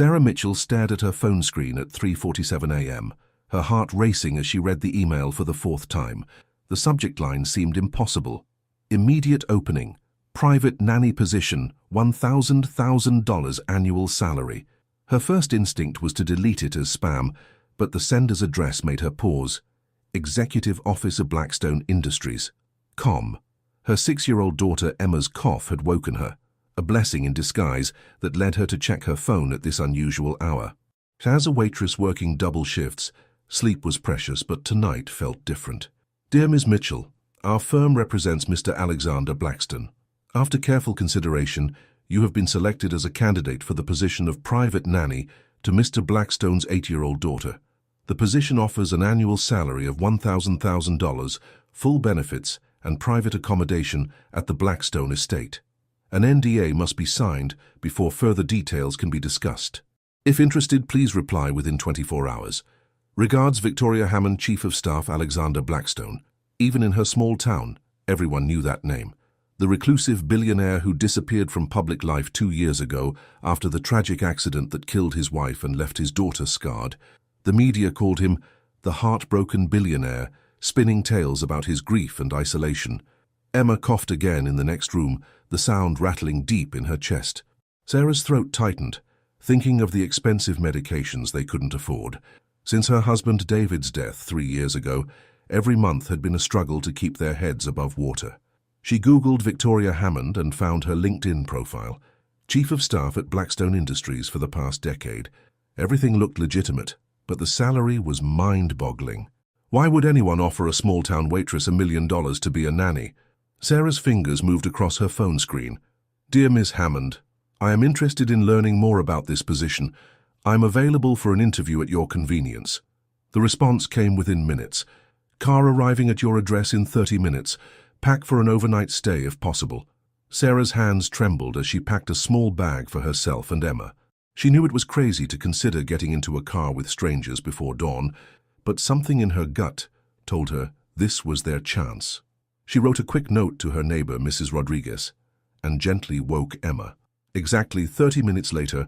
Sarah Mitchell stared at her phone screen at 3:47 a.m., her heart racing as she read the email for the fourth time. The subject line seemed impossible. Immediate opening. Private nanny position, $1,000 annual salary. Her first instinct was to delete it as spam, but the sender's address made her pause. Executive Office of Blackstone Industries. Com. Her 6-year-old daughter Emma's cough had woken her, a blessing in disguise that led her to check her phone at this unusual hour. As a waitress working double shifts, sleep was precious, but tonight felt different. Dear Ms. Mitchell, our firm represents Mr. Alexander Blackstone. After careful consideration, you have been selected as a candidate for the position of private nanny to Mr. Blackstone's 8-year-old daughter. The position offers an annual salary of $1,000, full benefits, and private accommodation at the Blackstone estate. An NDA must be signed before further details can be discussed. If interested, please reply within 24 hours. Regards, Victoria Hammond, Chief of Staff Alexander Blackstone. Even in her small town, everyone knew that name. The reclusive billionaire who disappeared from public life 2 years ago after the tragic accident that killed his wife and left his daughter scarred. The media called him the heartbroken billionaire, spinning tales about his grief and isolation. Emma coughed again in the next room, the sound rattling deep in her chest. Sarah's throat tightened, thinking of the expensive medications they couldn't afford. Since her husband David's death 3 years ago, every month had been a struggle to keep their heads above water. She Googled Victoria Hammond and found her LinkedIn profile. Chief of Staff at Blackstone Industries for the past decade. Everything looked legitimate, but the salary was mind-boggling. Why would anyone offer a small-town waitress $1 million to be a nanny? Sarah's fingers moved across her phone screen. Dear Ms. Hammond, I am interested in learning more about this position. I'm available for an interview at your convenience. The response came within minutes. Car arriving at your address in 30 minutes. Pack for an overnight stay if possible. Sarah's hands trembled as she packed a small bag for herself and Emma. She knew it was crazy to consider getting into a car with strangers before dawn, but something in her gut told her this was their chance. She wrote a quick note to her neighbor, Mrs. Rodriguez, and gently woke Emma. Exactly 30 minutes later,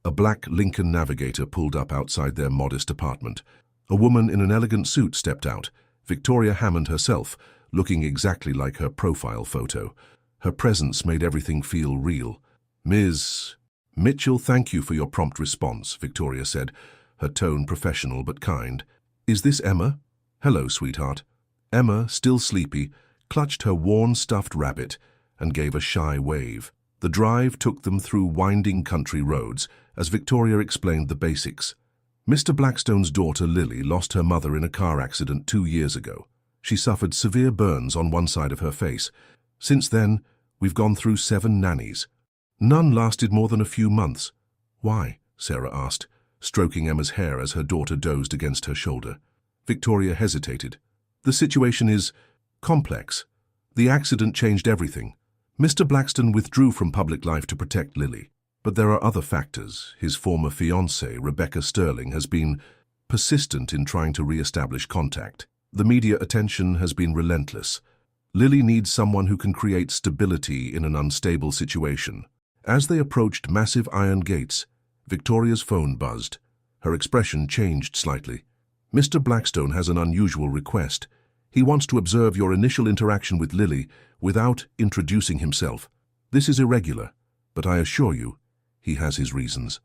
a black Lincoln Navigator pulled up outside their modest apartment. A woman in an elegant suit stepped out, Victoria Hammond herself, looking exactly like her profile photo. Her presence made everything feel real. Ms. Mitchell, thank you for your prompt response, Victoria said, her tone professional but kind. Is this Emma? Hello, sweetheart. Emma, still sleepy, clutched her worn stuffed rabbit and gave a shy wave. The drive took them through winding country roads as Victoria explained the basics. Mr. Blackstone's daughter Lily lost her mother in a car accident 2 years ago. She suffered severe burns on one side of her face. Since then, we've gone through 7 nannies. None lasted more than a few months. Why? Sarah asked, stroking Emma's hair as her daughter dozed against her shoulder. Victoria hesitated. The situation is complex. The accident changed everything. Mr. Blackstone withdrew from public life to protect Lily. But there are other factors. His former fiancée, Rebecca Sterling, has been persistent in trying to re-establish contact. The media attention has been relentless. Lily needs someone who can create stability in an unstable situation. As they approached massive iron gates, Victoria's phone buzzed. Her expression changed slightly. Mr. Blackstone has an unusual request. He wants to observe your initial interaction with Lily without introducing himself. This is irregular, but I assure you, he has his reasons.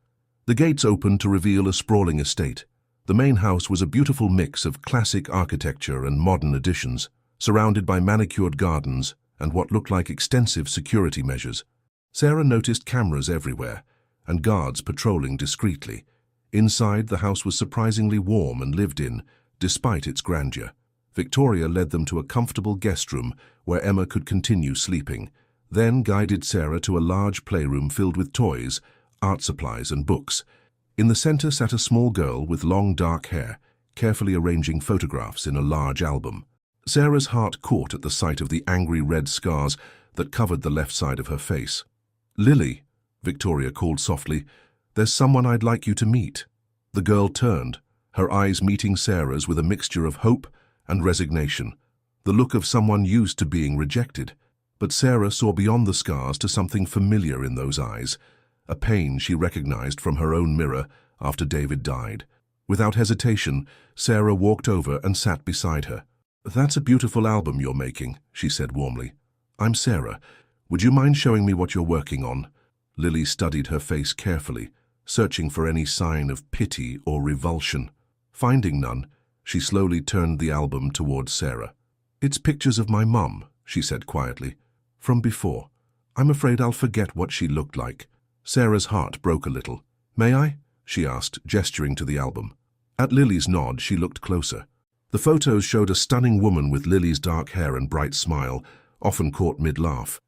The gates opened to reveal a sprawling estate. The main house was a beautiful mix of classic architecture and modern additions, surrounded by manicured gardens and what looked like extensive security measures. Sarah noticed cameras everywhere and guards patrolling discreetly. Inside, the house was surprisingly warm and lived in, despite its grandeur. Victoria led them to a comfortable guest room where Emma could continue sleeping, then guided Sarah to a large playroom filled with toys, art supplies and books. In the center sat a small girl with long dark hair, carefully arranging photographs in a large album. Sarah's heart caught at the sight of the angry red scars that covered the left side of her face. Lily, Victoria called softly, there's someone I'd like you to meet. The girl turned, her eyes meeting Sarah's with a mixture of hope and resignation, the look of someone used to being rejected. But Sarah saw beyond the scars to something familiar in those eyes, a pain she recognized from her own mirror after David died. Without hesitation, Sarah walked over and sat beside her. "That's a beautiful album you're making," she said warmly. "I'm Sarah. Would you mind showing me what you're working on?" Lily studied her face carefully, searching for any sign of pity or revulsion. Finding none, she slowly turned the album towards Sarah. "It's pictures of my mum," she said quietly, "from before. I'm afraid I'll forget what she looked like." Sarah's heart broke a little. "May I?" she asked, gesturing to the album. At Lily's nod, she looked closer. The photos showed a stunning woman with Lily's dark hair and bright smile, often caught mid-laugh.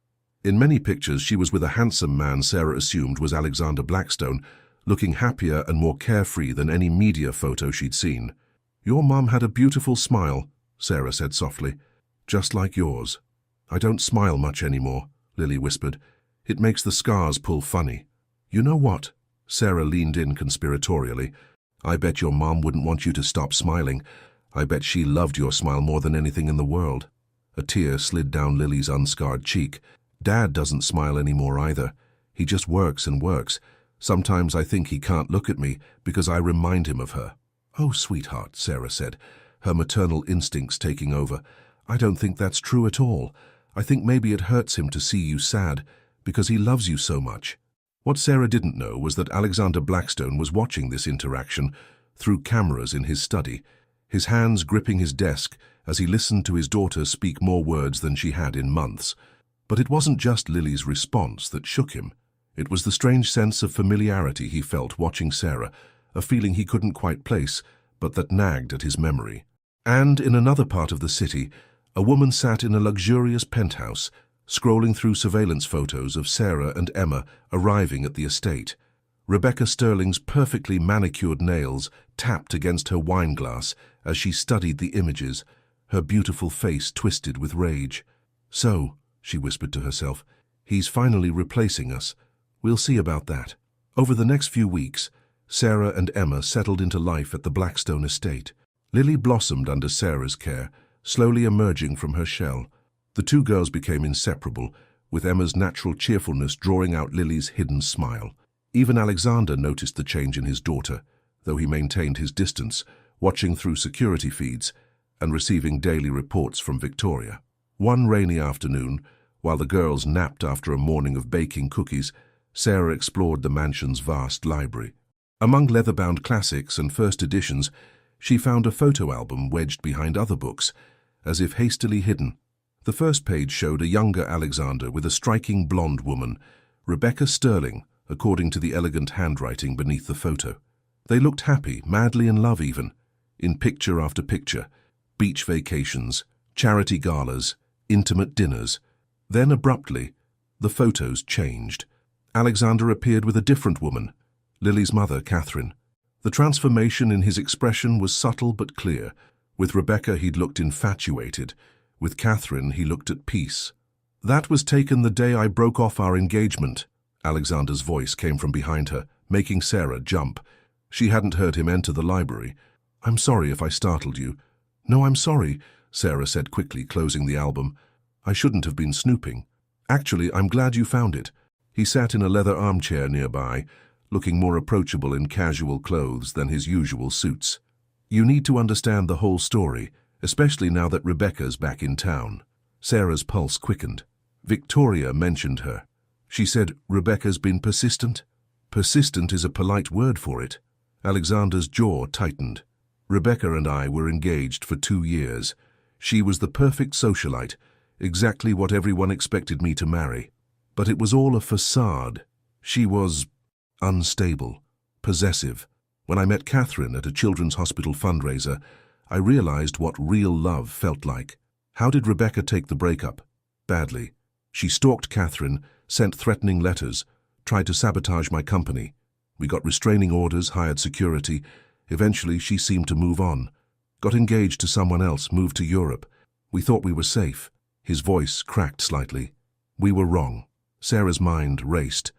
In many pictures, she was with a handsome man Sarah assumed was Alexander Blackstone, looking happier and more carefree than any media photo she'd seen. "Your mum had a beautiful smile," Sarah said softly, "just like yours." "I don't smile much anymore," Lily whispered. "It makes the scars pull funny." "You know what?" Sarah leaned in conspiratorially. "I bet your mom wouldn't want you to stop smiling. I bet she loved your smile more than anything in the world." A tear slid down Lily's unscarred cheek. "Dad doesn't smile anymore either. He just works and works. Sometimes I think he can't look at me because I remind him of her." "Oh, sweetheart," Sarah said, her maternal instincts taking over. "I don't think that's true at all. I think maybe it hurts him to see you sad because he loves you so much." What Sarah didn't know was that Alexander Blackstone was watching this interaction through cameras in his study, his hands gripping his desk as he listened to his daughter speak more words than she had in months. But it wasn't just Lily's response that shook him. It was the strange sense of familiarity he felt watching Sarah, a feeling he couldn't quite place, but that nagged at his memory. And in another part of the city, a woman sat in a luxurious penthouse, scrolling through surveillance photos of Sarah and Emma arriving at the estate. Rebecca Sterling's perfectly manicured nails tapped against her wine glass as she studied the images, her beautiful face twisted with rage. "So," she whispered to herself, "he's finally replacing us. We'll see about that." Over the next few weeks, Sarah and Emma settled into life at the Blackstone estate. Lily blossomed under Sarah's care, slowly emerging from her shell. The two girls became inseparable, with Emma's natural cheerfulness drawing out Lily's hidden smile. Even Alexander noticed the change in his daughter, though he maintained his distance, watching through security feeds and receiving daily reports from Victoria. One rainy afternoon, while the girls napped after a morning of baking cookies, Sarah explored the mansion's vast library. Among leather-bound classics and first editions, she found a photo album wedged behind other books, as if hastily hidden. The first page showed a younger Alexander with a striking blonde woman, Rebecca Sterling, according to the elegant handwriting beneath the photo. They looked happy, madly in love even, in picture after picture, beach vacations, charity galas, intimate dinners. Then abruptly, the photos changed. Alexander appeared with a different woman, Lily's mother, Catherine. The transformation in his expression was subtle but clear. With Rebecca, he'd looked infatuated. With Catherine, he looked at peace. "That was taken the day I broke off our engagement." Alexander's voice came from behind her, making Sarah jump. She hadn't heard him enter the library. "I'm sorry if I startled you." "No, I'm sorry," Sarah said quickly, closing the album. "I shouldn't have been snooping. Actually, I'm glad you found it." He sat in a leather armchair nearby, looking more approachable in casual clothes than his usual suits. "You need to understand the whole story, especially now that Rebecca's back in town." Sarah's pulse quickened. Victoria mentioned her. She said, "Rebecca's been persistent?" "Persistent is a polite word for it." Alexander's jaw tightened. "Rebecca and I were engaged for 2 years. She was the perfect socialite, exactly what everyone expected me to marry. But it was all a facade. She was unstable, possessive. When I met Catherine at a children's hospital fundraiser, I realized what real love felt like." "How did Rebecca take the breakup?" "Badly. She stalked Catherine, sent threatening letters, tried to sabotage my company. We got restraining orders, hired security. Eventually, she seemed to move on. Got engaged to someone else, moved to Europe. We thought we were safe." His voice cracked slightly. "We were wrong." Sarah's mind raced.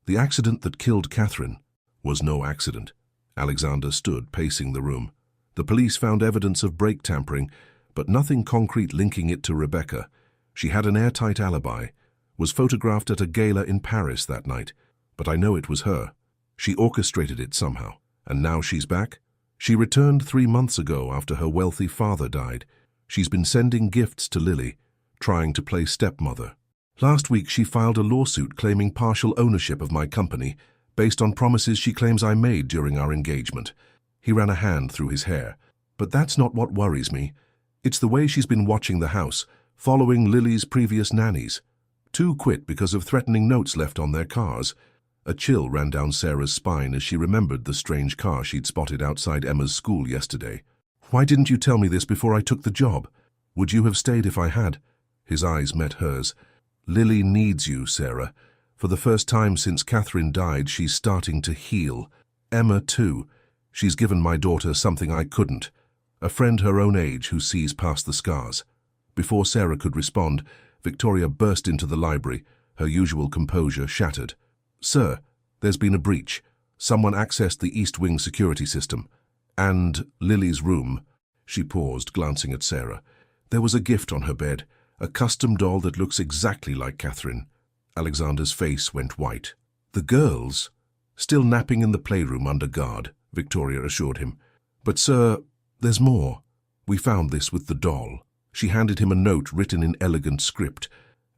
The accident that killed Catherine was no accident. Alexander stood pacing the room. The police found evidence of brake tampering, but nothing concrete linking it to Rebecca. She had an airtight alibi, was photographed at a gala in Paris that night. but I know it was her. She orchestrated it somehow, and now she's back? She returned 3 months ago after her wealthy father died. She's been sending gifts to Lily, trying to play stepmother. Last week she filed a lawsuit claiming partial ownership of my company based on promises she claims I made during our engagement. He ran a hand through his hair. But that's not what worries me. It's the way she's been watching the house, following Lily's previous nannies. 2 quit because of threatening notes left on their cars. A chill ran down Sarah's spine as she remembered the strange car she'd spotted outside Emma's school yesterday. Why didn't you tell me this before I took the job? Would you have stayed if I had? His eyes met hers. Lily needs you, Sarah. For the first time since Catherine died, she's starting to heal. Emma, too. She's given my daughter something I couldn't. A friend her own age who sees past the scars. Before Sarah could respond, Victoria burst into the library, her usual composure shattered. Sir, there's been a breach. Someone accessed the East Wing security system. And Lily's room. She paused, glancing at Sarah. There was a gift on her bed, a custom doll that looks exactly like Catherine. Alexander's face went white. The girls? Still napping in the playroom under guard, Victoria assured him. But sir, there's more. We found this with the doll. She handed him a note written in elegant script.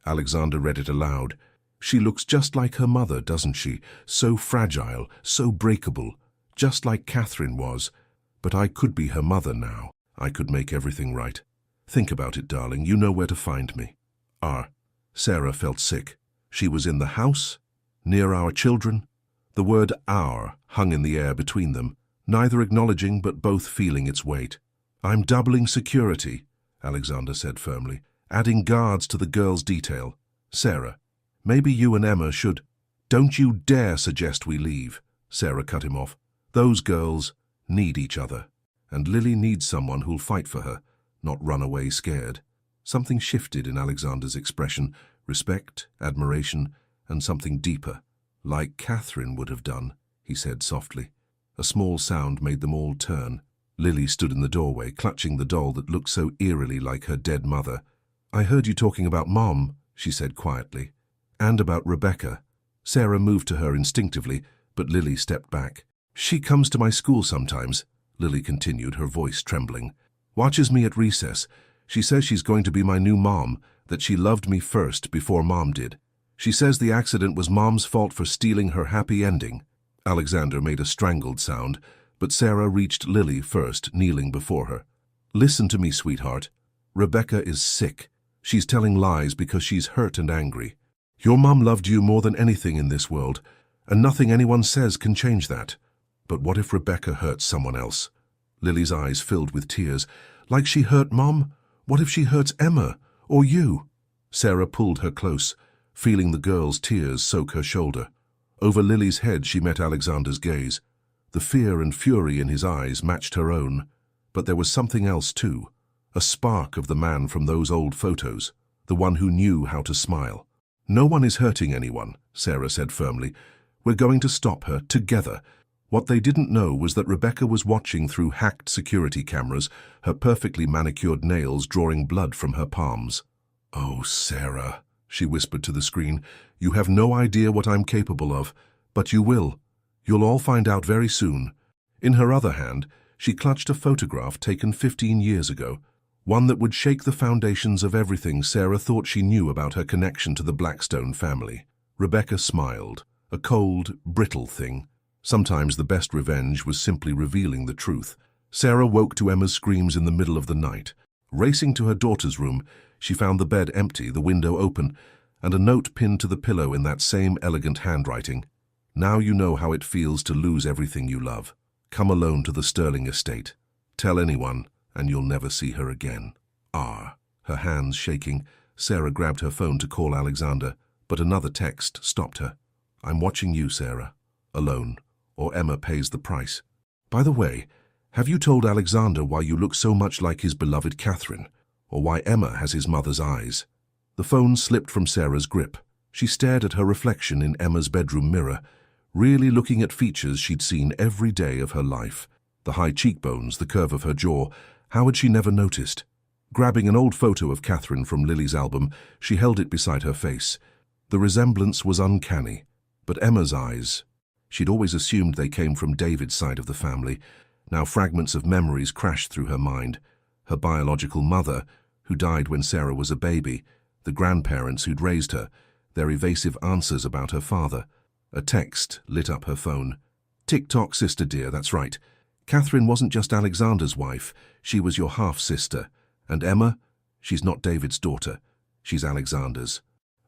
Alexander read it aloud. She looks just like her mother, doesn't she? So fragile, so breakable, just like Catherine was. But I could be her mother now. I could make everything right. Think about it, darling. You know where to find me. Sarah felt sick. She was in the house, near our children. The word our hung in the air between them, neither acknowledging but both feeling its weight. I'm doubling security, Alexander said firmly, adding guards to the girls' detail. Sarah, maybe you and Emma should... Don't you dare suggest we leave, Sarah cut him off. Those girls need each other, and Lily needs someone who'll fight for her, not run away scared. Something shifted in Alexander's expression, respect, admiration, and something deeper. Like Catherine would have done, he said softly. A small sound made them all turn. Lily stood in the doorway, clutching the doll that looked so eerily like her dead mother. I heard you talking about Mom, she said quietly, and about Rebecca. Sarah moved to her instinctively, but Lily stepped back. She comes to my school sometimes, Lily continued, her voice trembling. Watches me at recess. She says she's going to be my new mom, that she loved me first before Mom did. She says the accident was Mom's fault for stealing her happy ending. Alexander made a strangled sound, but Sarah reached Lily first, kneeling before her. Listen to me, sweetheart. Rebecca is sick. She's telling lies because she's hurt and angry. Your mom loved you more than anything in this world, and nothing anyone says can change that. But what if Rebecca hurts someone else? Lily's eyes filled with tears. Like she hurt Mom? What if she hurts Emma, or you? Sarah pulled her close, feeling the girl's tears soak her shoulder. Over Lily's head she met Alexander's gaze. The fear and fury in his eyes matched her own, but there was something else too, a spark of the man from those old photos, the one who knew how to smile. No one is hurting anyone, Sarah said firmly. We're going to stop her, together. What they didn't know was that Rebecca was watching through hacked security cameras, her perfectly manicured nails drawing blood from her palms. Oh, Sarah, she whispered to the screen, you have no idea what I'm capable of, but you will. You'll all find out very soon. In her other hand, she clutched a photograph taken 15 years ago, one that would shake the foundations of everything Sarah thought she knew about her connection to the Blackstone family. Rebecca smiled, a cold, brittle thing. Sometimes the best revenge was simply revealing the truth. Sarah woke to Emma's screams in the middle of the night. Racing to her daughter's room, she found the bed empty, the window open, and a note pinned to the pillow in that same elegant handwriting. Now you know how it feels to lose everything you love. Come alone to the Sterling estate. Tell anyone, and you'll never see her again. Her hands shaking, Sarah grabbed her phone to call Alexander, but another text stopped her. I'm watching you, Sarah. Alone, or Emma pays the price. By the way, have you told Alexander why you look so much like his beloved Catherine, or why Emma has his mother's eyes? The phone slipped from Sarah's grip. She stared at her reflection in Emma's bedroom mirror, really looking at features she'd seen every day of her life. The high cheekbones, the curve of her jaw, how had she never noticed? Grabbing an old photo of Catherine from Lily's album, she held it beside her face. The resemblance was uncanny. But Emma's eyes. She'd always assumed they came from David's side of the family. Now fragments of memories crashed through her mind. Her biological mother, who died when Sarah was a baby, the grandparents who'd raised her, their evasive answers about her father. A text lit up her phone. "Tick-tock, sister dear, that's right. Catherine wasn't just Alexander's wife, she was your half-sister. And Emma, she's not David's daughter, she's Alexander's.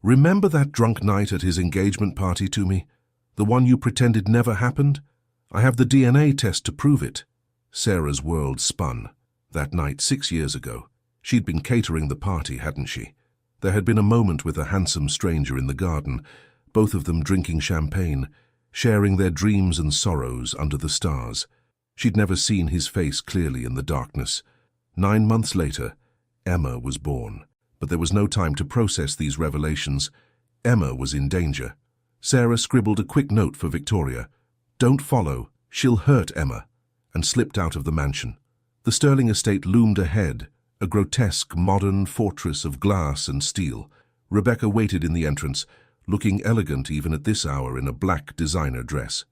Remember that drunk night at his engagement party to me? The one you pretended never happened? I have the DNA test to prove it." Sarah's world spun. That night 6 years ago, she'd been catering the party, hadn't she? There had been a moment with a handsome stranger in the garden, both of them drinking champagne, sharing their dreams and sorrows under the stars. She'd never seen his face clearly in the darkness. 9 months later, Emma was born. But there was no time to process these revelations. Emma was in danger. Sarah scribbled a quick note for Victoria. "Don't follow, she'll hurt Emma," and slipped out of the mansion. The Sterling estate loomed ahead, a grotesque modern fortress of glass and steel. Rebecca waited in the entrance, looking elegant even at this hour in a black designer dress.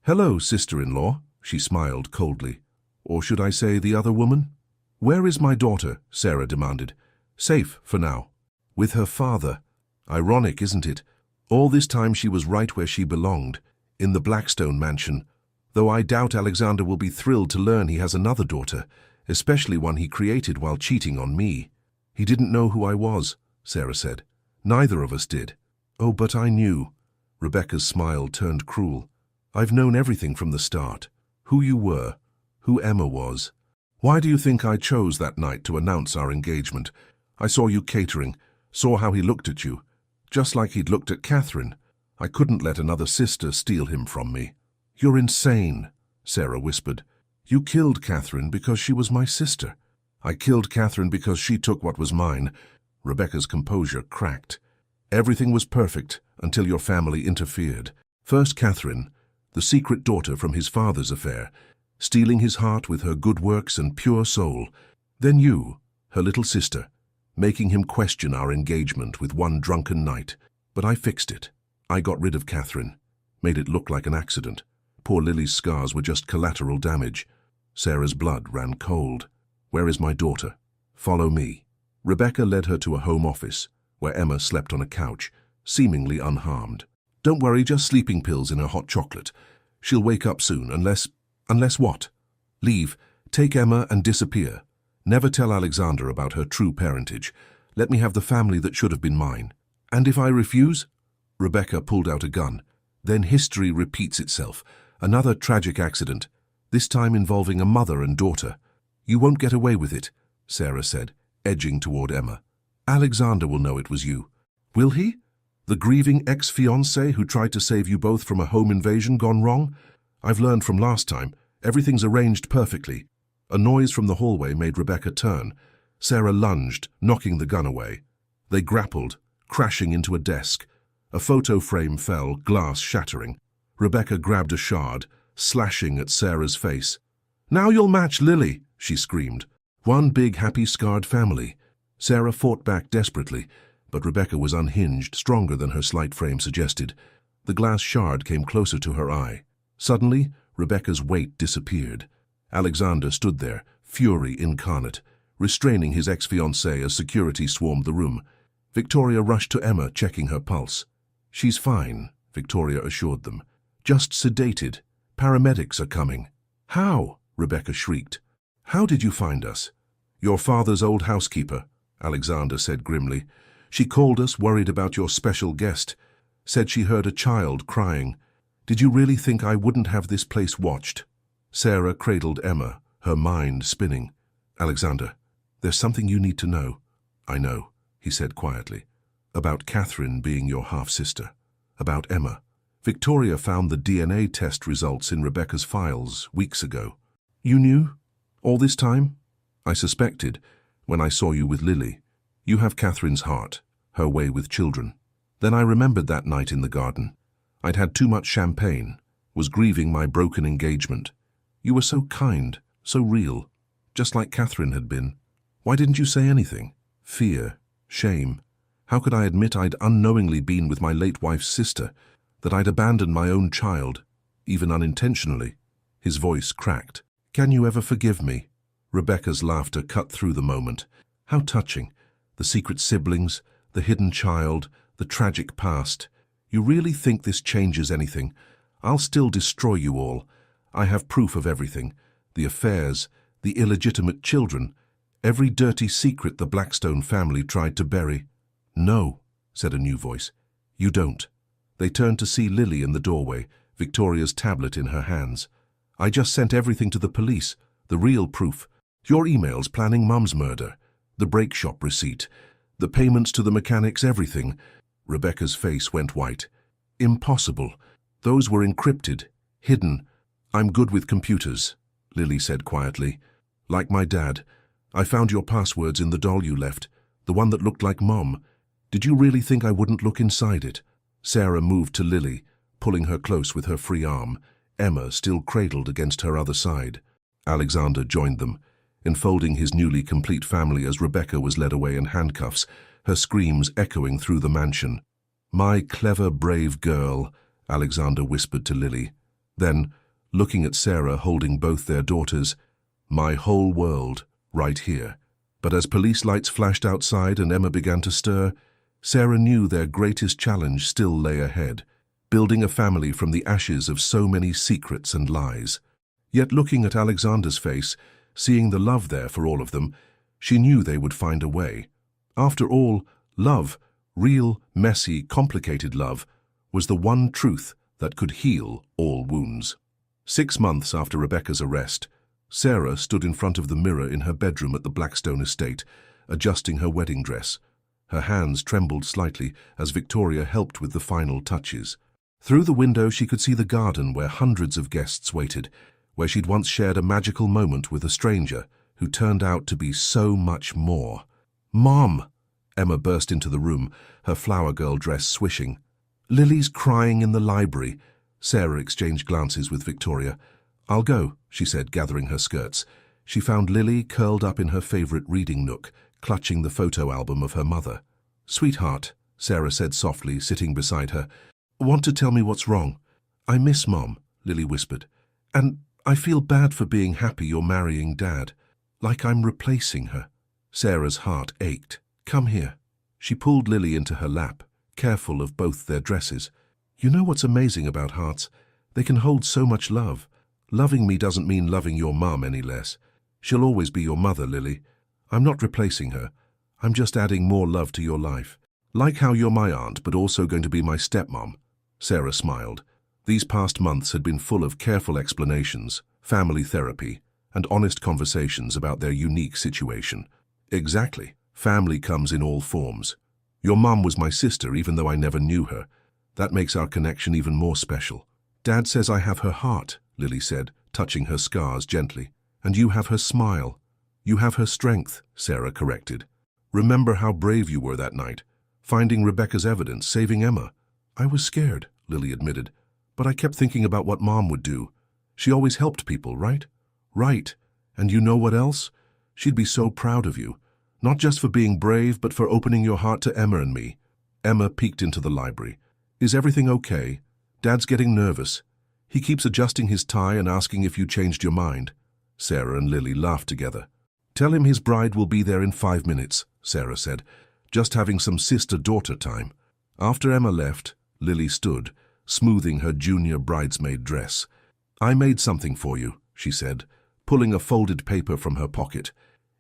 "Hello, sister-in-law," she smiled coldly. "Or should I say the other woman?" "Where is my daughter?" Sarah demanded. "Safe, for now. With her father." Ironic, isn't it? All this time she was right where she belonged, in the Blackstone mansion. Though I doubt Alexander will be thrilled to learn he has another daughter, especially one he created while cheating on me. "He didn't know who I was," Sarah said. "Neither of us did." "Oh, but I knew." Rebecca's smile turned cruel. "I've known everything from the start. Who you were, who Emma was. Why do you think I chose that night to announce our engagement? I saw you catering, saw how he looked at you, just like he'd looked at Catherine. I couldn't let another sister steal him from me." "You're insane," Sarah whispered. "You killed Catherine because she was my sister." "I killed Catherine because she took what was mine." Rebecca's composure cracked. "Everything was perfect until your family interfered. First Catherine, the secret daughter from his father's affair, stealing his heart with her good works and pure soul. Then you, her little sister, making him question our engagement with one drunken night. But I fixed it. I got rid of Catherine, made it look like an accident. Poor Lily's scars were just collateral damage." Sarah's blood ran cold. "Where is my daughter?" "Follow me." Rebecca led her to a home office, where Emma slept on a couch, seemingly unharmed. "Don't worry, just sleeping pills in her hot chocolate. She'll wake up soon, unless what? Leave, take Emma and disappear. Never tell Alexander about her true parentage. Let me have the family that should have been mine." "And if I refuse?" Rebecca pulled out a gun. Then history repeats itself. Another tragic accident, this time involving a mother and daughter. "You won't get away with it," Sarah said, edging toward Emma. "Alexander will know it was you." "Will he? The grieving ex-fiancé who tried to save you both from a home invasion gone wrong? I've learned from last time. Everything's arranged perfectly." A noise from the hallway made Rebecca turn. Sarah lunged, knocking the gun away. They grappled, crashing into a desk. A photo frame fell, glass shattering. Rebecca grabbed a shard, slashing at Sarah's face. "Now you'll match Lily," she screamed. "One big, happy, scarred family." Sarah fought back desperately, but Rebecca was unhinged, stronger than her slight frame suggested. The glass shard came closer to her eye. Suddenly, Rebecca's weight disappeared. Alexander stood there, fury incarnate, restraining his ex-fiancée as security swarmed the room. Victoria rushed to Emma, checking her pulse. "She's fine," Victoria assured them. "Just sedated. Paramedics are coming." "How?" Rebecca shrieked. "How did you find us?" "Your father's old housekeeper," Alexander said grimly. "She called us, worried about your special guest. Said she heard a child crying. Did you really think I wouldn't have this place watched?" Sarah cradled Emma, her mind spinning. "Alexander, there's something you need to know." "I know," he said quietly. "About Catherine being your half-sister. About Emma. Victoria found the DNA test results in Rebecca's files weeks ago." "You knew? All this time?" "I suspected, when I saw you with Lily. You have Catherine's heart, her way with children." Then I remembered that night in the garden. I'd had too much champagne, was grieving my broken engagement. You were so kind, so real, just like Catherine had been. Why didn't you say anything? Fear, shame. How could I admit I'd unknowingly been with my late wife's sister? that I'd abandoned my own child, even unintentionally. His voice cracked. Can you ever forgive me? Rebecca's laughter cut through the moment. How touching. The secret siblings, the hidden child, the tragic past. You really think this changes anything? I'll still destroy you all. I have proof of everything. The affairs, the illegitimate children, every dirty secret the Blackstone family tried to bury. No, said a new voice. You don't. They turned to see Lily in the doorway, Victoria's tablet in her hands. I just sent everything to the police, the real proof. Your emails planning Mum's murder, the brake shop receipt, the payments to the mechanics, everything. Rebecca's face went white. Impossible. Those were encrypted, hidden. I'm good with computers, Lily said quietly. Like my dad. I found your passwords in the doll you left, the one that looked like Mom. Did you really think I wouldn't look inside it? Sarah moved to Lily, pulling her close with her free arm, Emma still cradled against her other side. Alexander joined them, enfolding his newly complete family as Rebecca was led away in handcuffs, her screams echoing through the mansion. My clever, brave girl, Alexander whispered to Lily. Then, looking at Sarah holding both their daughters, my whole world, right here. But as police lights flashed outside and Emma began to stir, Sarah knew their greatest challenge still lay ahead, building a family from the ashes of so many secrets and lies. Yet looking at Alexander's face, seeing the love there for all of them, she knew they would find a way. After all, love, real, messy, complicated love, was the one truth that could heal all wounds. 6 months after Rebecca's arrest, Sarah stood in front of the mirror in her bedroom at the Blackstone estate, adjusting her wedding dress. Her hands trembled slightly as Victoria helped with the final touches. Through the window she could see the garden where hundreds of guests waited, where she'd once shared a magical moment with a stranger who turned out to be so much more. Mom! Emma burst into the room, her flower girl dress swishing. Lily's crying in the library. Sarah exchanged glances with Victoria. I'll go, she said, gathering her skirts. She found Lily curled up in her favorite reading nook, clutching the photo album of her mother. Sweetheart, Sarah said softly, sitting beside her. Want to tell me what's wrong? I miss Mom, Lily whispered. And I feel bad for being happy you're marrying Dad. Like I'm replacing her. Sarah's heart ached. Come here. She pulled Lily into her lap, careful of both their dresses. You know what's amazing about hearts? They can hold so much love. Loving me doesn't mean loving your mom any less. She'll always be your mother, Lily. I'm not replacing her. I'm just adding more love to your life. Like how you're my aunt, but also going to be my stepmom. Sarah smiled. These past months had been full of careful explanations, family therapy, and honest conversations about their unique situation. Exactly. Family comes in all forms. Your mum was my sister, even though I never knew her. That makes our connection even more special. Dad says I have her heart, Lily said, touching her scars gently. And you have her smile. You have her strength, Sarah corrected. Remember how brave you were that night, finding Rebecca's evidence, saving Emma. I was scared, Lily admitted, but I kept thinking about what Mom would do. She always helped people, right? Right. And you know what else? She'd be so proud of you. Not just for being brave, but for opening your heart to Emma and me. Emma peeked into the library. Is everything okay? Dad's getting nervous. He keeps adjusting his tie and asking if you changed your mind. Sarah and Lily laughed together. Tell him his bride will be there in 5 minutes, Sarah said, just having some sister-daughter time. After Emma left, Lily stood, smoothing her junior bridesmaid dress. I made something for you, she said, pulling a folded paper from her pocket.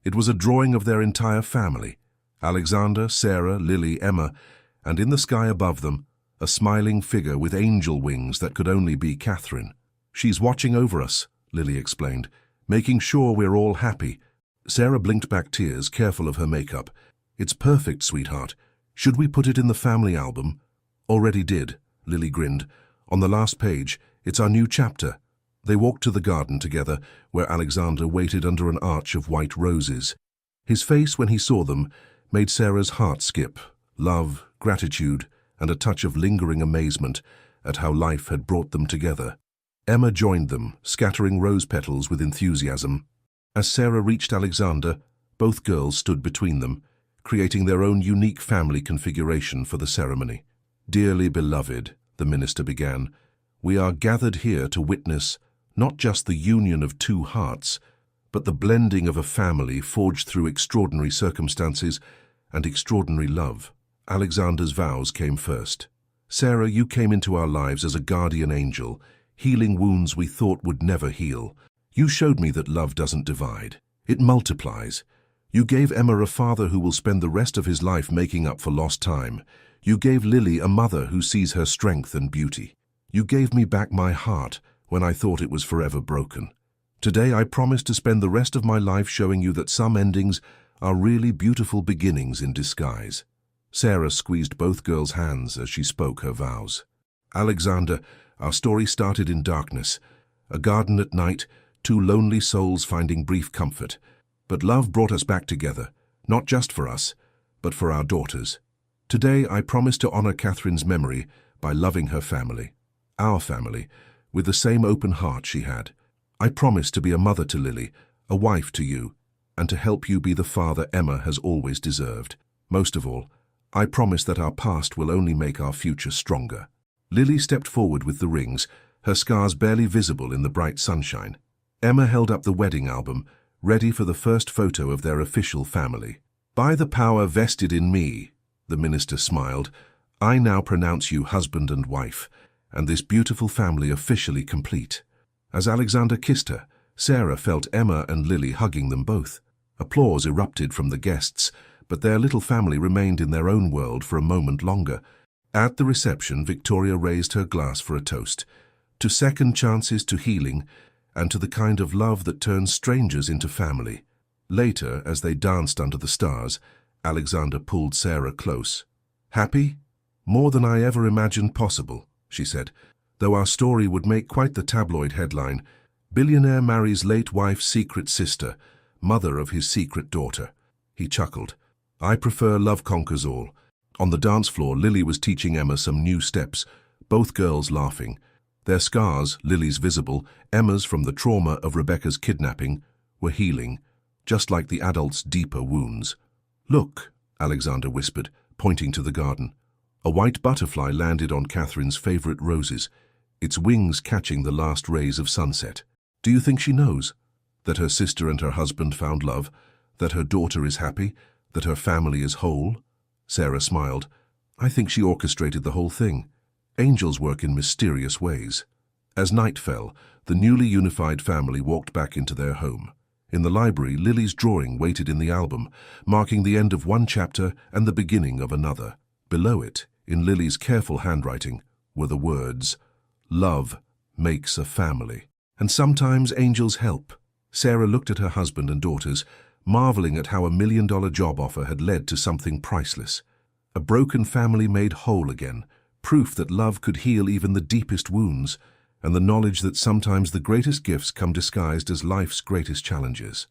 It was a drawing of their entire family. Alexander, Sarah, Lily, Emma, and in the sky above them, a smiling figure with angel wings that could only be Catherine. She's watching over us, Lily explained, making sure we're all happy. Sarah blinked back tears, careful of her makeup. It's perfect, sweetheart. Should we put it in the family album? Already did, Lily grinned. On the last page, it's our new chapter. They walked to the garden together, where Alexander waited under an arch of white roses. His face, when he saw them, made Sarah's heart skip. Love, gratitude, and a touch of lingering amazement at how life had brought them together. Emma joined them, scattering rose petals with enthusiasm. As Sarah reached Alexander, both girls stood between them, creating their own unique family configuration for the ceremony. Dearly beloved, the minister began. "We are gathered here to witness not just the union of two hearts, but the blending of a family forged through extraordinary circumstances and extraordinary love." Alexander's vows came first. "Sarah, you came into our lives as a guardian angel, healing wounds we thought would never heal. You showed me that love doesn't divide. It multiplies. You gave Emma a father who will spend the rest of his life making up for lost time. You gave Lily a mother who sees her strength and beauty. You gave me back my heart when I thought it was forever broken. Today I promise to spend the rest of my life showing you that some endings are really beautiful beginnings in disguise." Sarah squeezed both girls' hands as she spoke her vows. "Alexander, our story started in darkness. A garden at night, two lonely souls finding brief comfort. But love brought us back together, not just for us, but for our daughters. Today I promise to honor Catherine's memory by loving her family, our family, with the same open heart she had. I promise to be a mother to Lily, a wife to you, and to help you be the father Emma has always deserved. Most of all, I promise that our past will only make our future stronger." Lily stepped forward with the rings, her scars barely visible in the bright sunshine. Emma held up the wedding album, ready for the first photo of their official family. "By the power vested in me," the minister smiled, "I now pronounce you husband and wife, and this beautiful family officially complete." As Alexander kissed her, Sarah felt Emma and Lily hugging them both. Applause erupted from the guests, but their little family remained in their own world for a moment longer. At the reception, Victoria raised her glass for a toast, to second chances, to healing, and to the kind of love that turns strangers into family. Later, as they danced under the stars, Alexander pulled Sarah close. "Happy? More than I ever imagined possible," she said, "though our story would make quite the tabloid headline. Billionaire marries late wife's secret sister, mother of his secret daughter." He chuckled. "I prefer love conquers all." On the dance floor, Lily was teaching Emma some new steps, both girls laughing. Their scars, Lily's visible, Emma's from the trauma of Rebecca's kidnapping, were healing, just like the adult's deeper wounds. "Look," Alexander whispered, pointing to the garden. A white butterfly landed on Catherine's favorite roses, its wings catching the last rays of sunset. "Do you think she knows? That her sister and her husband found love? That her daughter is happy? That her family is whole?" Sarah smiled. "I think she orchestrated the whole thing. Angels work in mysterious ways." As night fell, the newly unified family walked back into their home. In the library, Lily's drawing waited in the album, marking the end of one chapter and the beginning of another. Below it, in Lily's careful handwriting, were the words, "Love makes a family. And sometimes angels help." Sarah looked at her husband and daughters, marveling at how $1 million job offer had led to something priceless. A broken family made whole again, proof that love could heal even the deepest wounds, and the knowledge that sometimes the greatest gifts come disguised as life's greatest challenges.